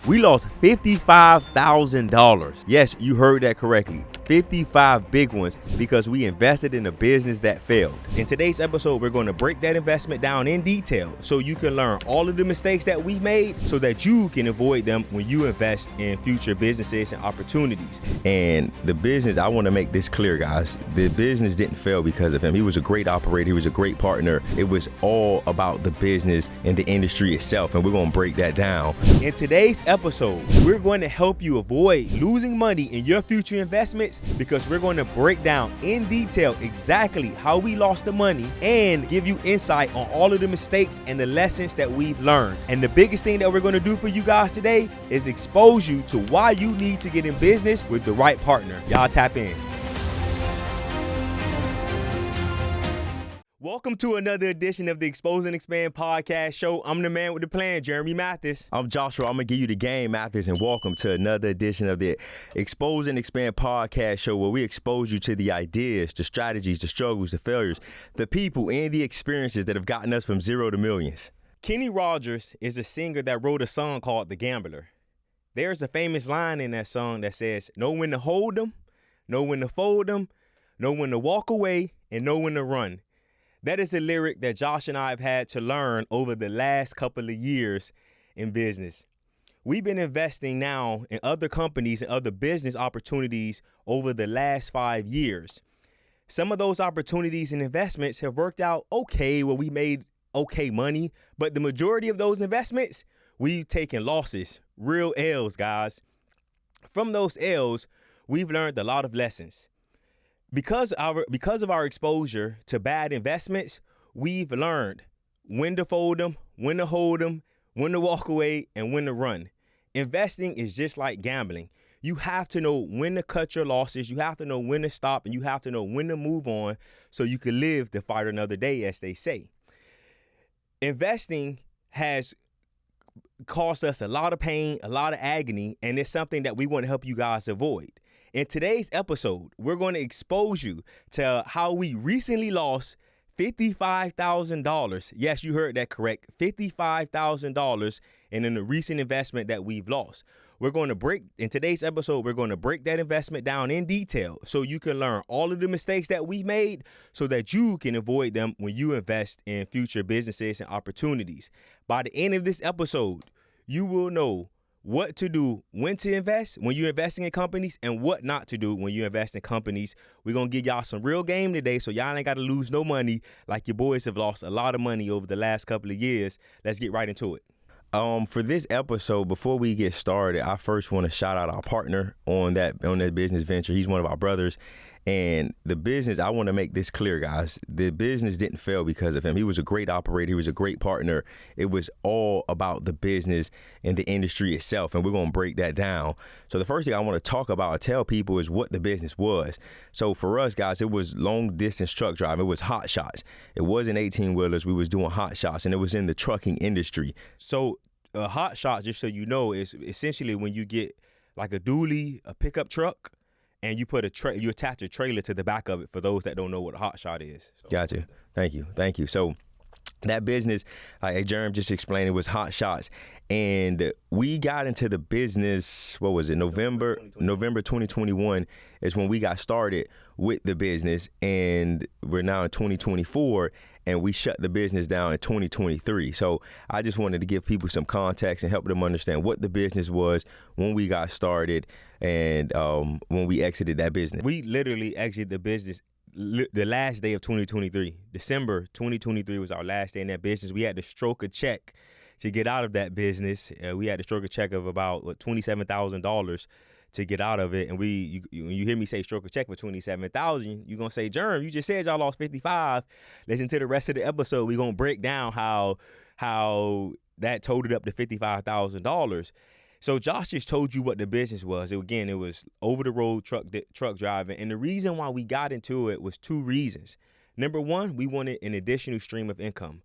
We lost $55,000. Yes, you heard that correctly. 55 big ones because we invested in a business that failed. In today's episode, we're going to break that investment down in detail so you can learn all of the mistakes that we made so that you can avoid them when you invest in future businesses and opportunities. And the business, I want to make this clear, guys. The business didn't fail because of him. He was a great operator. He was a great partner. It was all about the business and the industry itself. And we're going to break that down. In today's episode, we're going to help you avoid losing money in your future investments because we're going to break down in detail exactly how we lost the money and give you insight on all of the mistakes and the lessons that we've learned. And the biggest thing that we're going to do for you guys today is expose you to why you need to get in business with the right partner. Y'all tap in. Welcome to another edition of the Expose and Expand podcast show. I'm the man with the plan, Jeremy Mathis. I'm Joshua. I'm going to give you the game, Mathis, and welcome to another edition of the Expose and Expand podcast show where we expose you to the ideas, the strategies, the struggles, the failures, the people, and the experiences that have gotten us from zero to millions. Kenny Rogers is a singer that wrote a song called The Gambler. There's a famous line in that song that says, know when to hold them, know when to fold them, know when to walk away, and know when to run. That is a lyric that Josh and I have had to learn over the last couple of years in business. We've been investing now in other companies and other business opportunities over the last 5 years. Some of those opportunities and investments have worked out okay, where we made okay money, but the majority of those investments, we've taken losses, real L's, guys. From those L's, we've learned a lot of lessons. Because of our exposure to bad investments, we've learned when to fold them, when to hold them, when to walk away, and when to run. Investing is just like gambling. You have to know when to cut your losses, you have to know when to stop, and you have to know when to move on so you can live to fight another day, as they say. Investing has cost us a lot of pain, a lot of agony, and it's something that we want to help you guys avoid. In today's episode, we're going to expose you to how we recently lost $55,000. Yes, you heard that correct. $55,000 in a recent investment that we've lost. In today's episode, we're going to break that investment down in detail so you can learn all of the mistakes that we made so that you can avoid them when you invest in future businesses and opportunities. By the end of this episode, you will know what to do, when to invest, when you're investing in companies, and what not to do when you invest in companies. We're going to give y'all some real game today so y'all ain't got to lose no money like your boys have lost a lot of money over the last couple of years. Let's get right into it. For this episode, before we get started, I first want to shout out our partner on that business venture. He's one of our brothers. And the business, I want to make this clear, guys. The business didn't fail because of him. He was a great operator. He was a great partner. It was all about the business and the industry itself. And we're going to break that down. So the first thing I want to talk about or tell people is what the business was. So for us, guys, it was long distance truck driving. It was hot shots. It wasn't 18-wheelers. We was doing hot shots, and it was in the trucking industry. So a hot shot, just so you know, is essentially when you get like a dually, a pickup truck, and you you attach a trailer to the back of it, for those that don't know what a hot shot is. So. Gotcha. Thank you. So that business, like Jeremy just explained, it was hot shots. And we got into the business, what was it, November 2021 is when we got started with the business. And we're now in 2024, and we shut the business down in 2023. So I just wanted to give people some context and help them understand what the business was when we got started and when we exited that business. We literally exited the business the last day of 2023. December 2023 was our last day in that business. We had to stroke a check to get out of that business. We had to stroke a check of about $27,000 to get out of it. And when you hear me say stroke a check for $27,000, you're going to say, Jerm, you just said y'all lost 55. Listen to the rest of the episode. We're going to break down how that totaled up to $55,000. So Josh just told you what the business was. It was over-the-road truck driving. And the reason why we got into it was two reasons. Number one, we wanted an additional stream of income.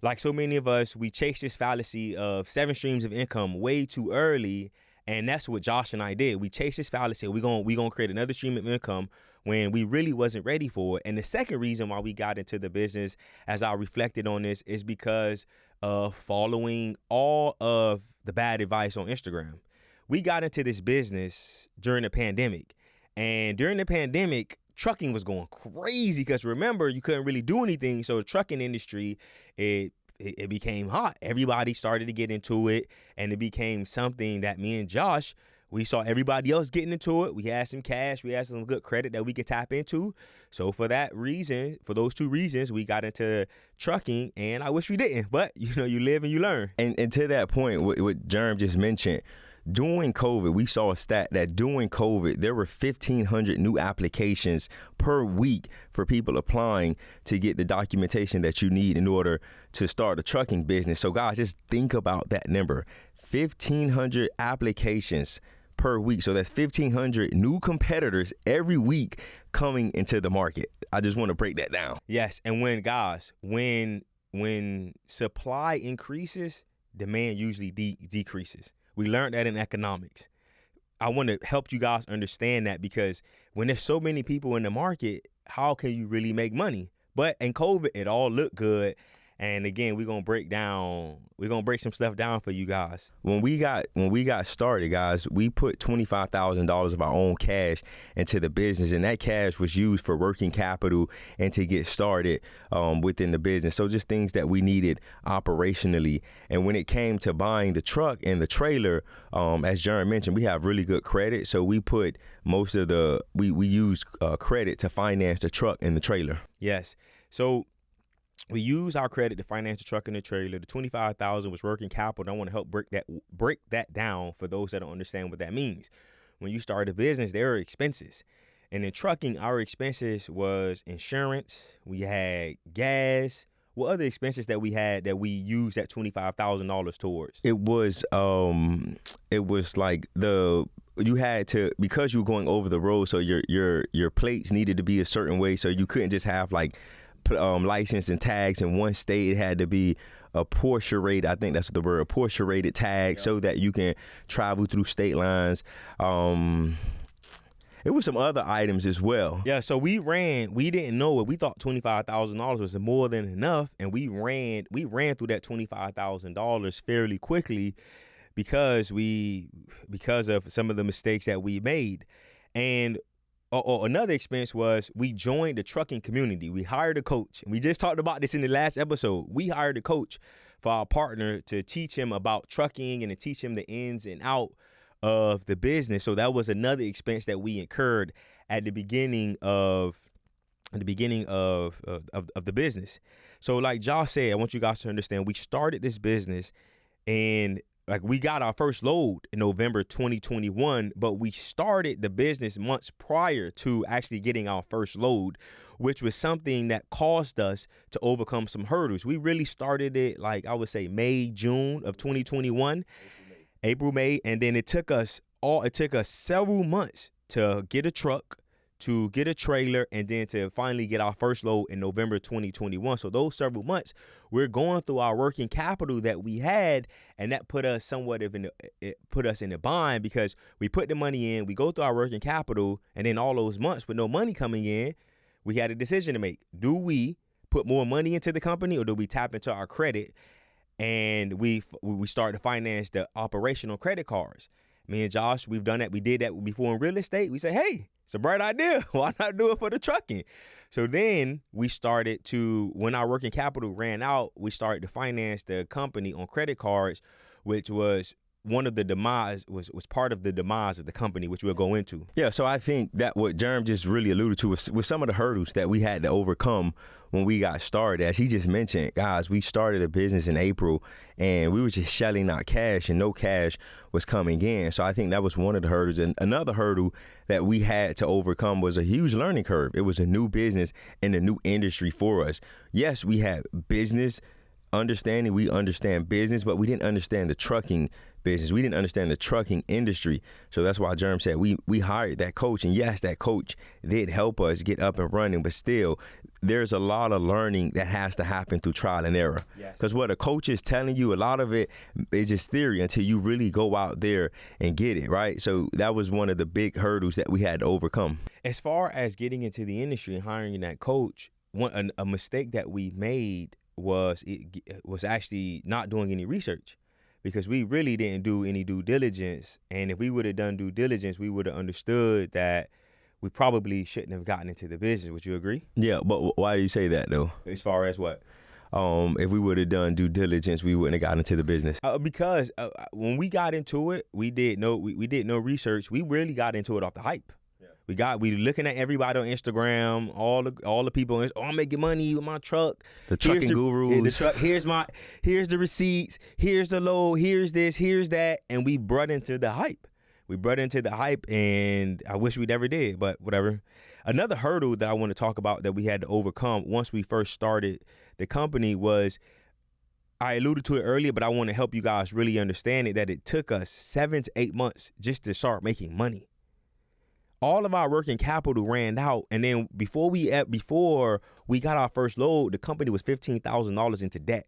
Like so many of us, we chased this fallacy of 7 streams of income way too early. And that's what Josh and I did. We chased this fallacy. We're gonna create another stream of income when we really wasn't ready for it. And the second reason why we got into the business, as I reflected on this, is because of following all of the bad advice on Instagram. We got into this business during the pandemic. And during the pandemic, trucking was going crazy because remember, you couldn't really do anything. So the trucking industry, it became hot. Everybody started to get into it, and it became something that me and Josh, we saw everybody else getting into it. We had some cash. We had some good credit that we could tap into. So for that reason, for those two reasons, we got into trucking, and I wish we didn't. But, you live and you learn. And to that point, what Jerm just mentioned, during COVID, we saw a stat that during COVID, there were 1,500 new applications per week for people applying to get the documentation that you need in order to start a trucking business. So guys, just think about that number, 1,500 applications per week. So that's 1,500 new competitors every week coming into the market. I just want to break that down. Yes, and when supply increases, demand usually decreases. We learned that in economics. I want to help you guys understand that because when there's so many people in the market, how can you really make money? But in COVID, it all looked good. And again, we're gonna break some stuff down for you guys. When we got started, guys, we put $25,000 of our own cash into the business, and that cash was used for working capital and to get started within the business. So just things that we needed operationally. And when it came to buying the truck and the trailer, as Jaron mentioned, we have really good credit, so we put most of we use credit to finance the truck and the trailer. Yes. So we use our credit to finance the truck and the trailer. The $25,000 was working capital. I want to help break that down for those that don't understand what that means. When you start a business, there are expenses. And in trucking, our expenses was insurance. We had gas. What other expenses that we had that we used that $25,000 towards? It was like you had to, because you were going over the road, so your plates needed to be a certain way, so you couldn't just have like license and tags in one state. It had to be a Porsche rated, I think that's the word, a Porsche rated tag, so that you can travel through state lines. It was some other items as well. Yeah, so we didn't know it. We thought $25,000 was more than enough, and we ran through that $25,000 fairly quickly because of some of the mistakes that we made. And another expense was we joined the trucking community. We hired a coach. And we just talked about this in the last episode. We hired a coach for our partner to teach him about trucking and to teach him the ins and out of the business. So that was another expense that we incurred at the beginning of the business. So like Josh said, I want you guys to understand, we started this business and like we got our first load in November 2021, but we started the business months prior to actually getting our first load, which was something that caused us to overcome some hurdles. We really started it like I would say May, June of 2021, April, May, and then it took us several months to get a truck, to get a trailer, and then to finally get our first load in November 2021. So those several months, we're going through our working capital that we had, and that put us in a bind because we put the money in, we go through our working capital, and then all those months with no money coming in, we had a decision to make. Do we put more money into the company or do we tap into our credit? And we started to finance the operational credit cards. Me and Josh, we've done that. We did that before in real estate. We said, hey, it's a bright idea. Why not do it for the trucking? So then we started to, when our working capital ran out, we started to finance the company on credit cards, which was one of the was part of the demise of the company, which we'll go into. Yeah, so I think that what Jerm just really alluded to was some of the hurdles that we had to overcome when we got started. As he just mentioned, guys, we started a business in April and we were just shelling out cash and no cash was coming in. So I think that was one of the hurdles. And another hurdle that we had to overcome was a huge learning curve. It was a new business and a new industry for us. Yes, we had business understanding, we understand business, but we didn't understand the trucking business. We didn't understand the trucking industry. So that's why Jerm said we hired that coach. And yes, that coach did help us get up and running, but still there's a lot of learning that has to happen through trial and error. Because what a coach is telling you, a lot of it is just theory until you really go out there and get it, right? So that was one of the big hurdles that we had to overcome. As far as getting into the industry and hiring that coach, a mistake that we made was actually not doing any research, because we really didn't do any due diligence. And if we would have done due diligence, we would have understood that we probably shouldn't have gotten into the business. Would you agree? Yeah, but why do you say that though? As far as what? If we would have done due diligence, we wouldn't have gotten into the business. Because when we got into it, we did no research. We really got into it off the hype. Yeah. We looking at everybody on Instagram, all the people. Oh, I'm making money with my truck. The trucking gurus. The truck. Here's the receipts. Here's the load. Here's this. Here's that. And we brought into the hype. And I wish we never did, but whatever. Another hurdle that I want to talk about that we had to overcome once we first started the company was, I alluded to it earlier, but I want to help you guys really understand it, that it took us 7 to 8 months just to start making money. All of our working capital ran out, and then before we got our first load, the company was $15,000 into debt.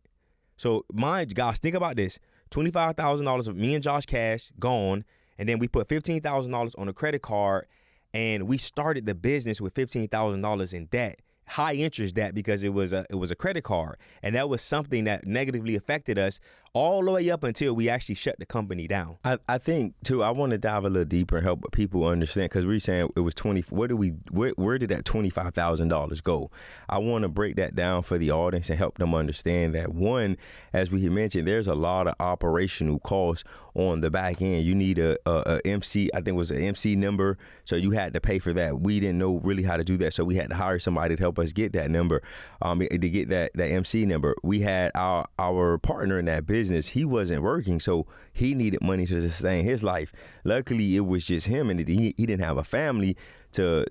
So guys, think about this: $25,000 of me and Josh cash gone. And then we put $15,000 on a credit card, and we started the business with $15,000 in debt, high interest debt, because it was a credit card, and that was something that negatively affected us all the way up until we actually shut the company down. I think too, I want to dive a little deeper and help people understand, because we're saying it was 20. Where did that $25,000 go? I want to break that down for the audience and help them understand that, one, as we had mentioned, there's a lot of operational costs on the back end. You need a MC, I think it was an MC number, so you had to pay for that. We didn't know really how to do that, so we had to hire somebody to help us get that number, to get that MC number. We had our partner in that business. He wasn't working, so he needed money to sustain his life. Luckily, it was just him, and he didn't have a family to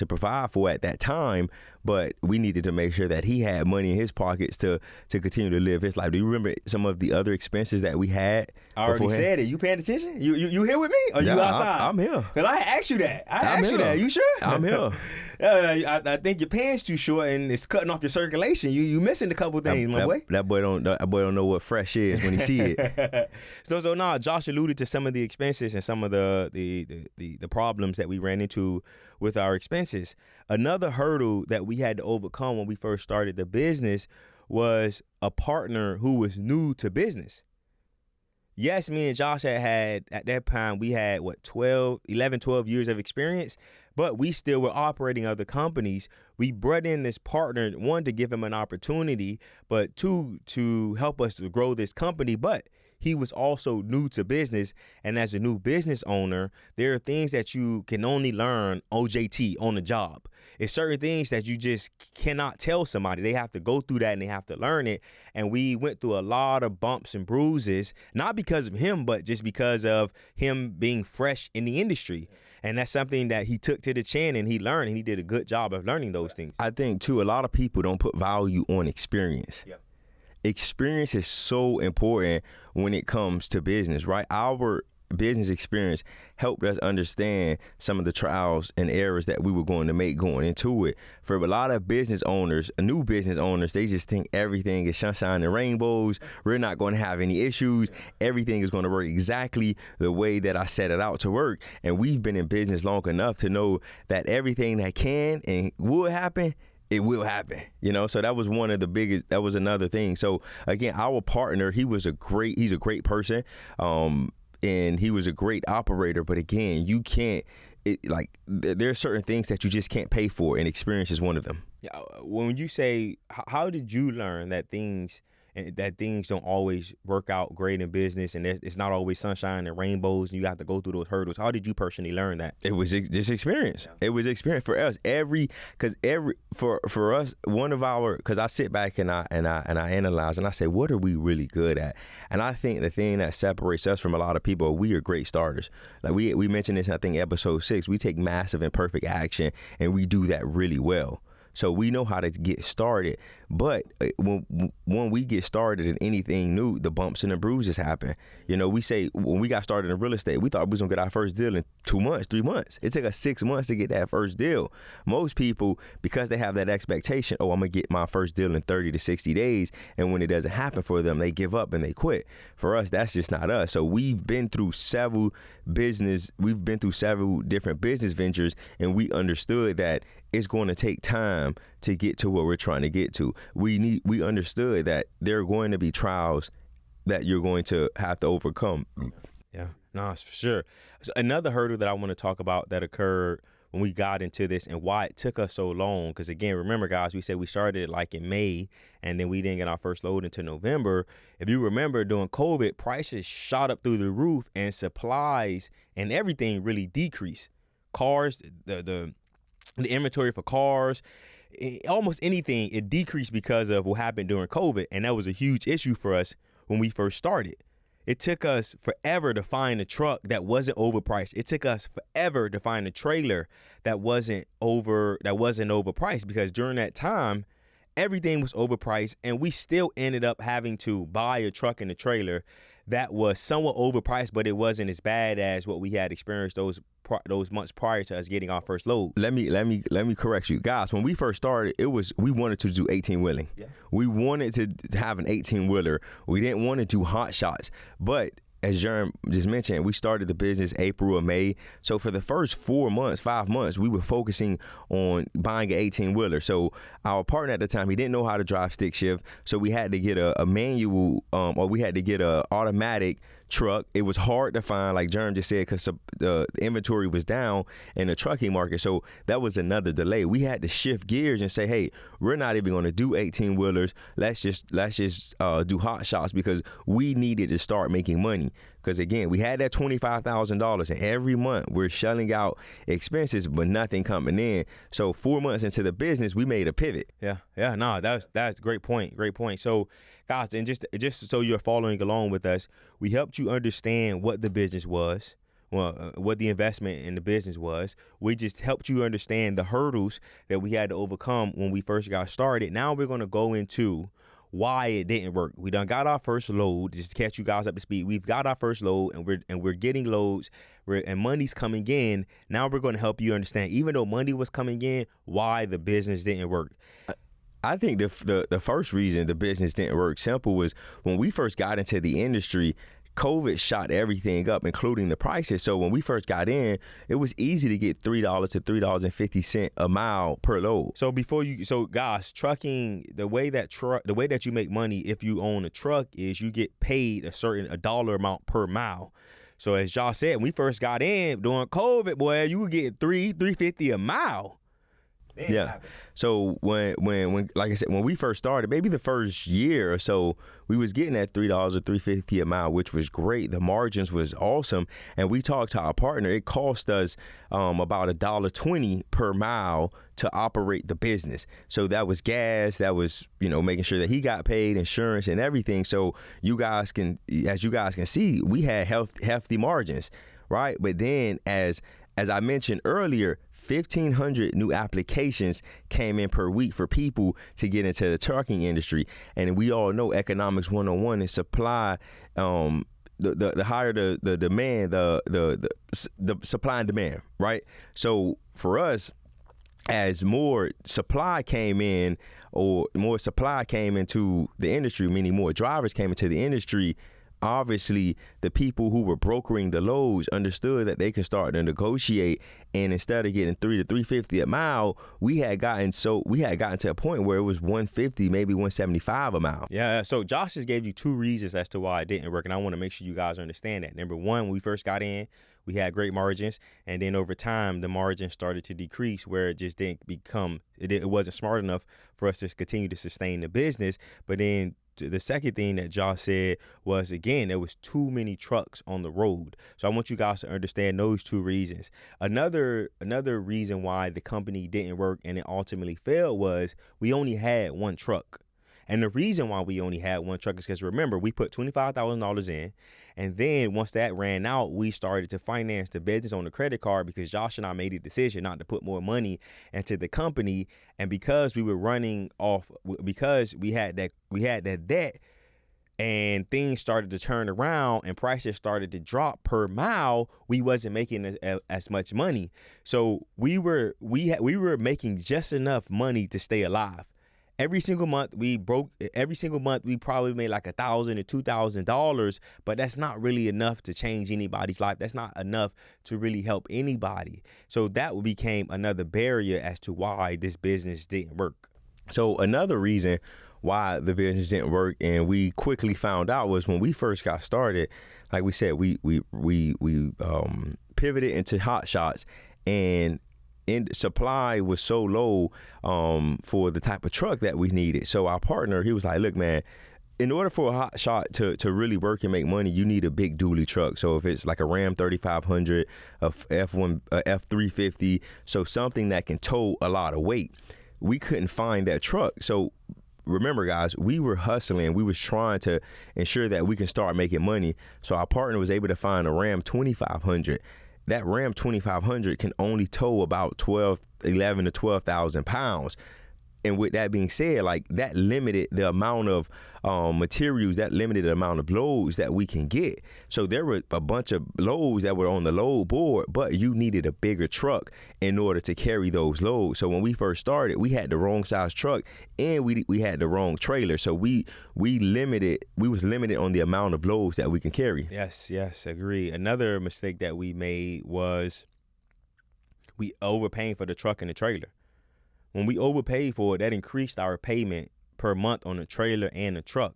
provide for at that time. But we needed to make sure that he had money in his pockets to continue to live his life. Do you remember some of the other expenses that we had? I already said it. You paying attention? You here with me? Or you outside? I'm here. Because I asked you that. You sure? I'm here. I think your pants too short and it's cutting off your circulation. You missing a couple things, my boy. That boy don't know what fresh is when he see it. So Josh alluded to some of the expenses and some of the problems that we ran into with our expenses. Another hurdle that we had to overcome when we first started the business was a partner who was new to business. Yes, me and Josh had at that time, we had 12 years of experience, but we still were operating other companies. We brought in this partner, one, to give him an opportunity, but two, to help us to grow this company. But he was also new to business, and as a new business owner, there are things that you can only learn OJT, on the job. It's certain things that you just cannot tell somebody. They have to go through that and they have to learn it. And we went through a lot of bumps and bruises, not because of him, but just because of him being fresh in the industry. And that's something that he took to the chin and he learned, and he did a good job of learning those things. I think too, a lot of people don't put value on experience. Yeah. Experience is so important when it comes to business, right? Our business experience helped us understand some of the trials and errors that we were going to make going into it. For a lot of business owners, new business owners, they just think everything is sunshine and rainbows. We're not going to have any issues. Everything is going to work exactly the way that I set it out to work. And we've been in business long enough to know that everything that can and will happen, it will happen, so that was one of the biggest, that was another thing. So again, our partner, he's a great person, and he was a great operator, but again, there are certain things that you just can't pay for, and experience is one of them. Yeah. When you say, how did you learn that things don't always work out great in business, and it's not always sunshine and rainbows, and you have to go through those hurdles? How did you personally learn that? It was just experience. Yeah. It was experience for us. For us, one of our, because I sit back and I analyze and I say, what are we really good at? And I think the thing that separates us from a lot of people, we are great starters. Like we mentioned this, I think episode 6. We take massive and perfect action, and we do that really well. So we know how to get started, but when we get started in anything new, the bumps and the bruises happen. We say when we got started in real estate, we thought we was gonna get our first deal in 2 months, 3 months. It took us 6 months to get that first deal. Most people, because they have that expectation, I'm gonna get my first deal in 30 to 60 days, and when it doesn't happen for them, they give up and they quit. For us, that's just not us. So we've been through several different business ventures, and we understood that it's going to take time to get to what we're trying to get to. We understood that there are going to be trials that you're going to have to overcome. Yeah, no, for sure. So another hurdle that I want to talk about that occurred when we got into this and why it took us so long. Because again, remember guys, we said we started like in May and then we didn't get our first load until November. If you remember during COVID, prices shot up through the roof and supplies and everything really decreased. Cars, the inventory for cars, almost anything, it decreased because of what happened during COVID. And that was a huge issue for us when we first started. It took us forever to find a truck that wasn't overpriced. It took us forever to find a trailer that wasn't overpriced, because during that time, everything was overpriced, and we still ended up having to buy a truck and a trailer that was somewhat overpriced, but it wasn't as bad as what we had experienced those months prior to us getting our first load. Let me correct you, guys. When we first started, we wanted to do 18-wheeling. Yeah. We wanted to have an 18-wheeler. We didn't want to do hot shots, but as Jerm just mentioned, we started the business April or May. So for the first 5 months, we were focusing on buying an 18-wheeler. So our partner at the time, he didn't know how to drive stick shift. So we had to get a manual, or we had to get a automatic truck. It was hard to find, like Jerm just said, because the inventory was down in the trucking market. So that was another delay. We had to shift gears and say, hey, we're not even going to do 18-wheelers. Let's just do hot shots, because we needed to start making money. Because again, we had that $25,000, and every month we're shelling out expenses, but nothing coming in. So 4 months into the business, we made a pivot. Yeah, no, that's a great point. So guys, and just so you're following along with us, we helped you understand what the business was, what the investment in the business was. We just helped you understand the hurdles that we had to overcome when we first got started. Now we're going to go into why it didn't work. We done got our first load. Just to catch you guys up to speed, we've got our first load, and we're getting loads, and money's coming in. Now we're going to help you understand, even though money was coming in, why the business didn't work. I think the first reason the business didn't work simple was when we first got into the industry, COVID shot everything up, including the prices. So when we first got in, it was easy to get $3 to $3.50 a mile per load. So guys, trucking, the way that you make money if you own a truck is you get paid a dollar amount per mile. So as Josh said, when we first got in during COVID, boy, you would get $3.50 a mile. Yeah. So when like I said, when we first started, maybe the first year or so, we was getting at $3 or $3.50 a mile, which was great. The margins was awesome. And we talked to our partner. It cost us about $1.20 per mile to operate the business. So that was gas, that was, making sure that he got paid, insurance and everything. So as you guys can see, we had hefty margins, right? But then as I mentioned earlier, 1,500 new applications came in per week for people to get into the trucking industry. And we all know economics 101 is supply. The higher the demand, the supply and demand, right? So for us, as more supply came in, or more supply came into the industry, meaning more drivers came into the industry, obviously the people who were brokering the loads understood that they could start to negotiate, and instead of getting $3 to $3.50 a mile, we had gotten to a point where it was $150, maybe $175 a mile. Yeah, so Josh just gave you two reasons as to why it didn't work, and I want to make sure you guys understand that. Number one, when we first got in, we had great margins, and then over time the margins started to decrease, where it just didn't become, it wasn't smart enough for us to continue to sustain the business. But then the second thing that Josh said was, again, there was too many trucks on the road. So I want you guys to understand those two reasons. Another reason why the company didn't work and it ultimately failed was we only had one truck. And the reason why we only had one truck is because, remember, we put $25,000 in, and then once that ran out, we started to finance the business on the credit card, because Josh and I made a decision not to put more money into the company. And because we were running off, because we had that debt, and things started to turn around and prices started to drop per mile, we wasn't making as much money. So we were making just enough money to stay alive. every single month we probably made like $1,000 to $2,000, but that's not really enough to change anybody's life. That's not enough to really help anybody. So that became another barrier as to why this business didn't work. So another reason why the business didn't work, and we quickly found out, was when we first got started. Like we said, we pivoted into hot shots, and supply was so low for the type of truck that we needed. So our partner, he was like, look, man, in order for a hot shot to really work and make money, you need a big dually truck. So if it's like a Ram 3500, a F350, so something that can tow a lot of weight. We couldn't find that truck. So remember, guys, we were hustling. We was trying to ensure that we can start making money. So our partner was able to find a Ram 2500. That Ram 2500 can only tow about 11 to 12,000 pounds. And with that being said, like, that limited the amount of materials, that limited the amount of loads that we can get. So there were a bunch of loads that were on the load board, but you needed a bigger truck in order to carry those loads. So when we first started, we had the wrong size truck, and we had the wrong trailer. So we was limited on the amount of loads that we can carry. Yes, agree. Another mistake that we made was we overpaying for the truck and the trailer. When we overpaid for it, that increased our payment per month on the trailer and the truck.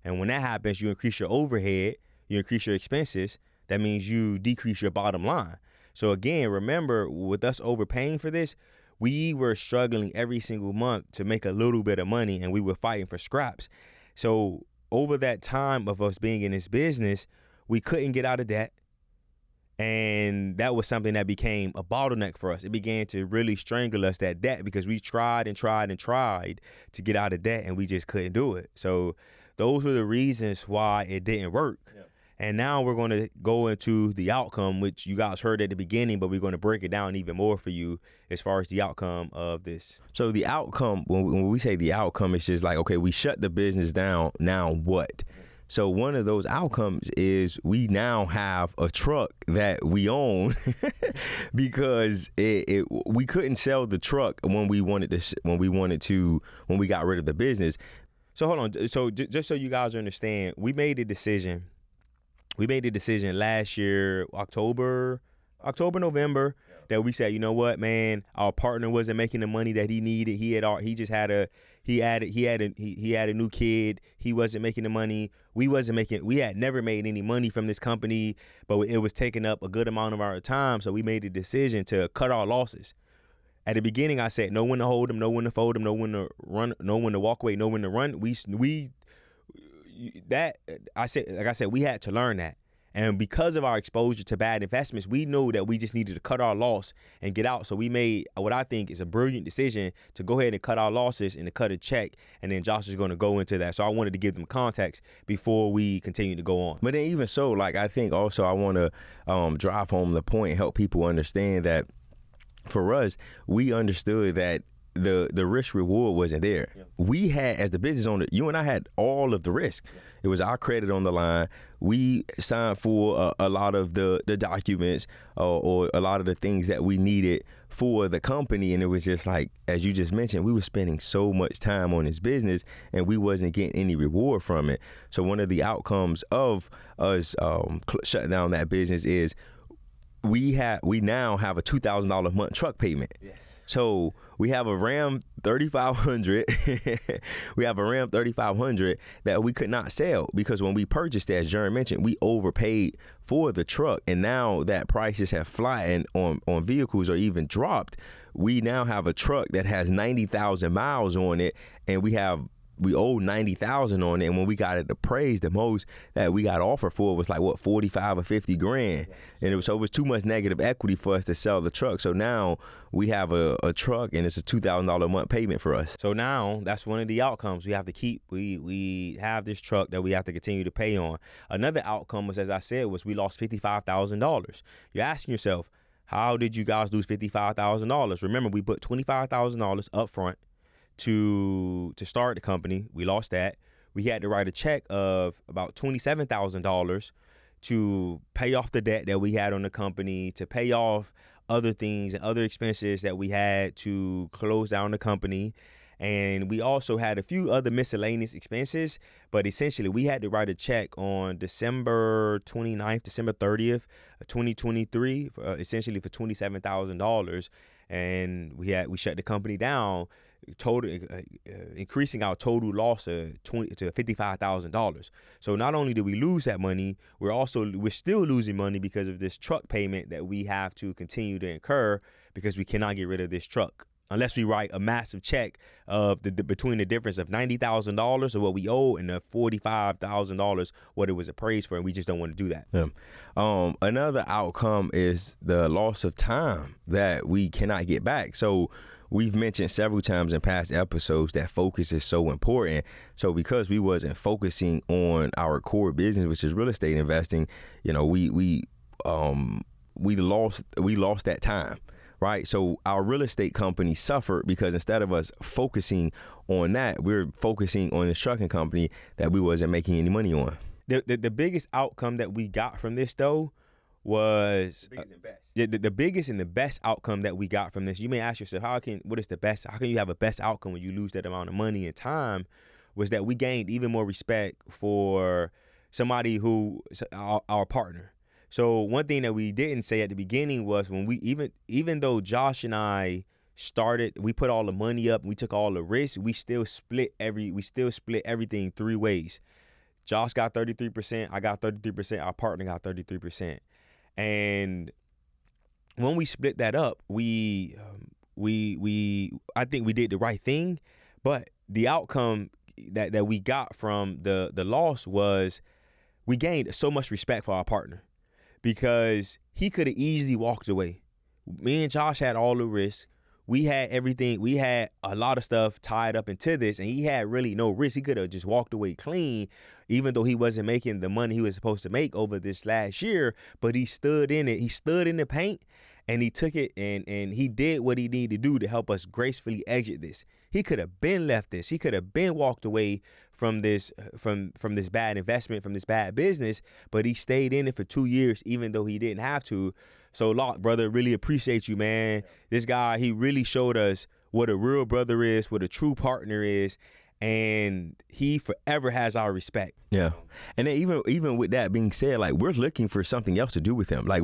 And when that happens, you increase your overhead, you increase your expenses. That means you decrease your bottom line. So again, remember, with us overpaying for this, we were struggling every single month to make a little bit of money, and we were fighting for scraps. So over that time of us being in this business, we couldn't get out of debt. And that was something that became a bottleneck for us. It began to really strangle us, that debt, because we tried to get out of debt, and we just couldn't do it. So those were the reasons why it didn't work. Yeah. And now we're going to go into the outcome, which you guys heard at the beginning, but we're going to break it down even more for you as far as the outcome of this. So the outcome, when we say the outcome, it's just like, okay, we shut the business down. Now what? So one of those outcomes is we now have a truck that we own because we couldn't sell the truck when we got rid of the business. So hold on. So just so you guys understand, we made a decision. We made the decision last year, October, November, that we said, you know what, man, our partner wasn't making the money that he needed. He had a new kid. He wasn't making the money. We had never made any money from this company, but it was taking up a good amount of our time. So we made the decision to cut our losses. At the beginning, I said, know when to hold them, know when to fold them, know when to run, know when to walk away, know when to run. We had to learn that. And because of our exposure to bad investments, we knew that we just needed to cut our loss and get out. So we made what I think is a brilliant decision to go ahead and cut our losses and to cut a check. And then Josh is going to go into that. So I wanted to give them context before we continue to go on. But then even so, like, I think also I want to drive home the point and help people understand that for us, we understood that the risk reward wasn't there. Yeah. We had, as the business owner, you and I had all of the risk. Yeah. It was our credit on the line. We signed for a lot of the documents or a lot of the things that we needed for the company. And it was just like, as you just mentioned, we were spending so much time on this business and we wasn't getting any reward from it. So one of the outcomes of us shutting down that business is we now have a $2,000 a month truck payment. Yes. So we have a Ram 3500. We have a Ram 3500 that we could not sell because when we purchased it, as Jerm mentioned, we overpaid for the truck. And now that prices have flattened on vehicles or even dropped, we now have a truck that has 90,000 miles on it, and we owe 90,000 on it. And when we got it appraised, the most that we got offered for was like, what, 45 or 50 grand. And it was too much negative equity for us to sell the truck. So now we have a truck and it's a $2,000 a month payment for us. So now that's one of the outcomes we have to keep. We have this truck that we have to continue to pay on. Another outcome was, as I said, was we lost $55,000. You're asking yourself, how did you guys lose $55,000? Remember, we put $25,000 up front to start the company. We lost that. We had to write a check of about $27,000 to pay off the debt that we had on the company, to pay off other things and other expenses that we had to close down the company. And we also had a few other miscellaneous expenses, but essentially we had to write a check on December 29th, December 30th, 2023, essentially for $27,000. And we shut the company down, increasing our total loss to $55,000. So not only did we lose that money, we're still losing money because of this truck payment that we have to continue to incur because we cannot get rid of this truck unless we write a massive check of between the difference of $90,000 of what we owe and the $45,000 what it was appraised for, and we just don't want to do that. Yeah. Another outcome is the loss of time that we cannot get back. So we've mentioned several times in past episodes that focus is so important. So because we wasn't focusing on our core business, which is real estate investing, you know, we lost that time. Right. So our real estate company suffered because instead of us focusing on that, we're focusing on this trucking company that we wasn't making any money on. The biggest outcome that we got from this, though, was the biggest and best. The biggest and the best outcome that we got from this. You may ask yourself, how can you have a best outcome when you lose that amount of money and time? Was that we gained even more respect for somebody who our partner. So one thing that we didn't say at the beginning was when we even though Josh and I started, we put all the money up, we took all the risks, we still split everything 3 ways. Josh got 33%, I got 33%, our partner got 33%. And when we split that up, I think we did the right thing, but the outcome that we got from the loss was we gained so much respect for our partner. Because he could have easily walked away. Me and Josh had all the risks. We had everything. We had a lot of stuff tied up into this, and he had really no risk. He could have just walked away clean, even though he wasn't making the money he was supposed to make over this last year. But he stood in it. He stood in the paint, and he took it, and he did what he needed to do to help us gracefully exit this. He could have been left this. He could have been walked away from this bad investment, from this bad business, but he stayed in it for 2 years, even though he didn't have to. So, Locke, brother, really appreciate you, man. This guy, he really showed us what a real brother is, what a true partner is, and he forever has our respect. Yeah. And then even with that being said, like, we're looking for something else to do with him. Like,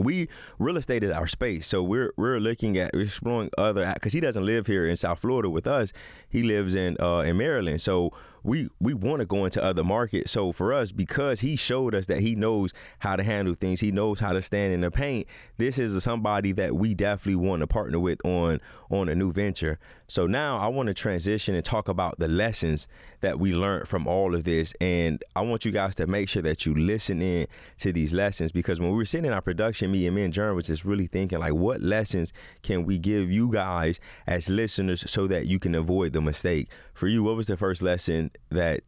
real estate is our space. So we're looking at exploring because he doesn't live here in South Florida with us. He lives in Maryland. So we want to go into other markets. So for us, because he showed us that he knows how to handle things, he knows how to stand in the paint, this is somebody that we definitely want to partner with on a new venture. So now I want to transition and talk about the lessons that we learned from all of this. And I want you guys to make sure that you listen in to these lessons, because when we were sitting in our production meeting, me and Jerm was just really thinking, like, what lessons can we give you guys as listeners so that you can avoid the mistake? For you, what was the first lesson that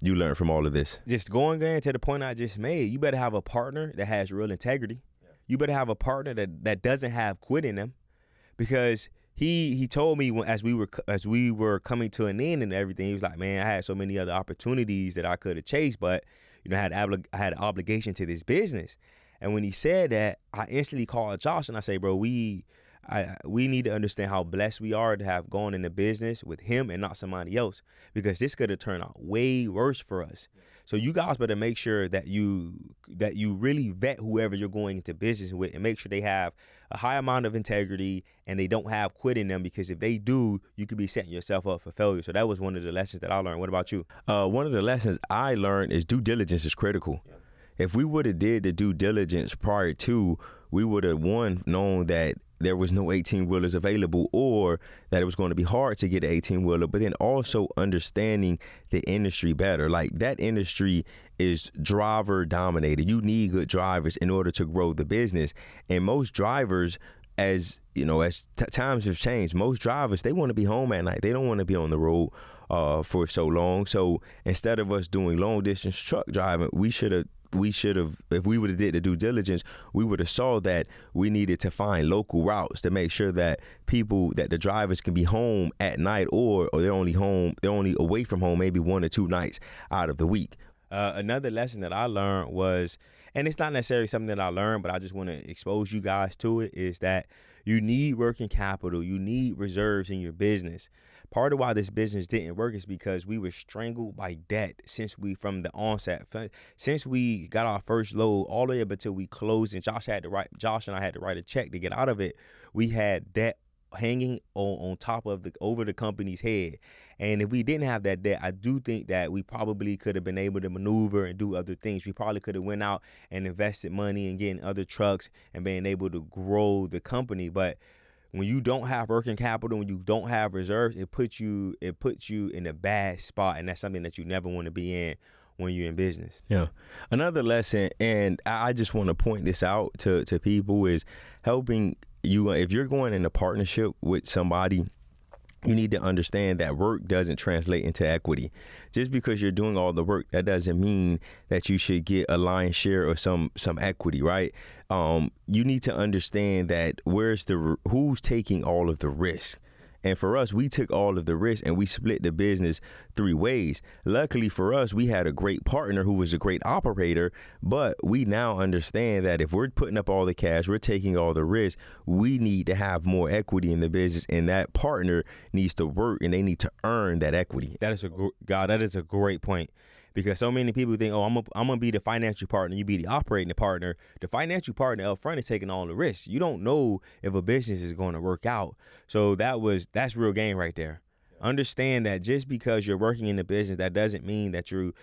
you learned from all of this? Just going to the point I just made, you better have a partner that has real integrity. Yeah. You better have a partner that doesn't have quit in them, because he told me as we were coming to an end and everything, he was like, man, I had so many other opportunities that I could have chased, but I had an obligation to this business. And when he said that, I instantly called Josh and I say, bro, we need to understand how blessed we are to have gone into business with him and not somebody else, because this could have turned out way worse for us. So you guys better make sure that you really vet whoever you're going into business with and make sure they have a high amount of integrity and they don't have quit in them, because if they do, you could be setting yourself up for failure. So that was one of the lessons that I learned. What about you? One of the lessons I learned is due diligence is critical. Yeah. If we would have did the due diligence prior to, we would have known that there was no 18-wheelers available, or that it was going to be hard to get an 18-wheeler, but then also understanding the industry better. Like, that industry is driver dominated. You need good drivers in order to grow the business. And most drivers, as you know, as times have changed, most drivers, they want to be home at night. They don't want to be on the road for so long. So instead of us doing long distance truck driving, we should have, if we would have did the due diligence, we would have saw that we needed to find local routes to make sure that the drivers can be home at night, or they're only away from home maybe 1 or 2 nights out of the week. Another lesson that I learned was, and it's not necessarily something that I learned, but I just want to expose you guys to it, is that you need working capital. You need reserves in your business. Part of why this business didn't work is because we were strangled by debt from the onset. Since we got our first load all the way up until we closed, and Josh and I had to write a check to get out of it. We had debt hanging on top of over the company's head. And if we didn't have that debt, I do think that we probably could have been able to maneuver and do other things. We probably could have went out and invested money and getting other trucks and being able to grow the company. But when you don't have working capital, when you don't have reserves, it puts you in a bad spot, and that's something that you never want to be in when you're in business. Yeah. Another lesson, and I just want to point this out to people, is helping you. If you're going in a partnership with somebody, you need to understand that work doesn't translate into equity. Just because you're doing all the work, that doesn't mean that you should get a lion's share of some equity, right? You need to understand that who's taking all of the risk. And for us, we took all of the risk and we split the business 3 ways. Luckily for us, we had a great partner who was a great operator, but we now understand that if we're putting up all the cash, we're taking all the risk, we need to have more equity in the business, and that partner needs to work and they need to earn that equity. That is a great point. Because so many people think, oh, I'm gonna be the financial partner, you be the operating partner. The financial partner up front is taking all the risks. You don't know if a business is going to work out. So that's real game right there. Understand that just because you're working in the business, that doesn't mean that you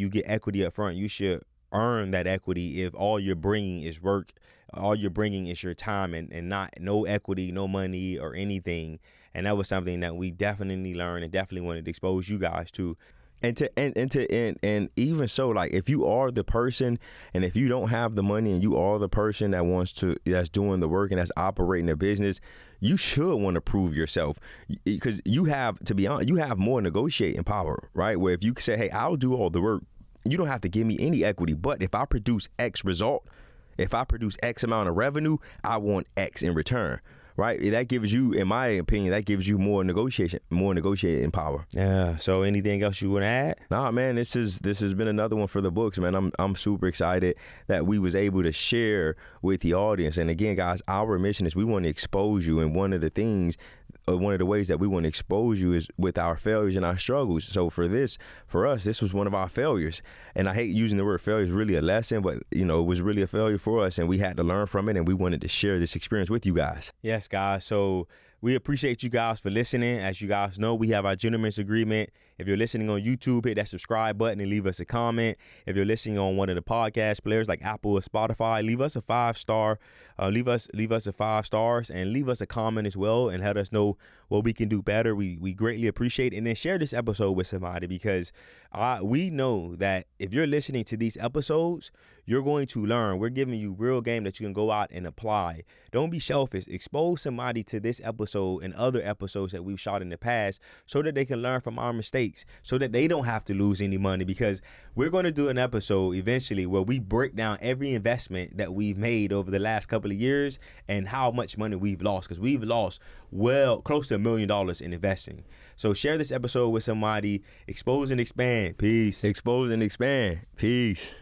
get equity up front. You should earn that equity. If all you're bringing is work, all you're bringing is your time, and no equity, no money or anything. And that was something that we definitely learned and definitely wanted to expose you guys to. And even so, like, if you are the person, and if you don't have the money and you are the person that's doing the work and that's operating a business, you should want to prove yourself, because you have, to be honest, you have more negotiating power, right? Where if you say, hey, I'll do all the work, you don't have to give me any equity, but if I produce X result, if I produce X amount of revenue, I want X in return. Right, that gives you, in my opinion, more negotiating power. Yeah. So, anything else you want to add? Nah, man, this has been another one for the books, man. I'm super excited that we was able to share with the audience. And again, guys, our mission is we want to expose you, and one of the ways that we want to expose you is with our failures and our struggles. So for us, this was one of our failures. And I hate using the word failure. It's really a lesson, but it was really a failure for us, and we had to learn from it, and we wanted to share this experience with you guys. Yes, guys. So we appreciate you guys for listening. As you guys know, we have our gentleman's agreement. If you're listening on YouTube, hit that subscribe button and leave us a comment. If you're listening on one of the podcast players like Apple or Spotify, leave us a 5-star. Leave us a 5 stars and leave us a comment as well, and let us know what we can do better. We greatly appreciate it. And then share this episode with somebody, because we know that if you're listening to these episodes, you're going to learn. We're giving you real game that you can go out and apply. Don't be selfish. Expose somebody to this episode and other episodes that we've shot in the past, so that they can learn from our mistakes, so that they don't have to lose any money. Because we're going to do an episode eventually where we break down every investment that we've made over the last couple of years and how much money we've lost, because we've lost close to $1 million in investing. So share this episode with somebody. Expose and expand. Peace. Expose and expand. Peace.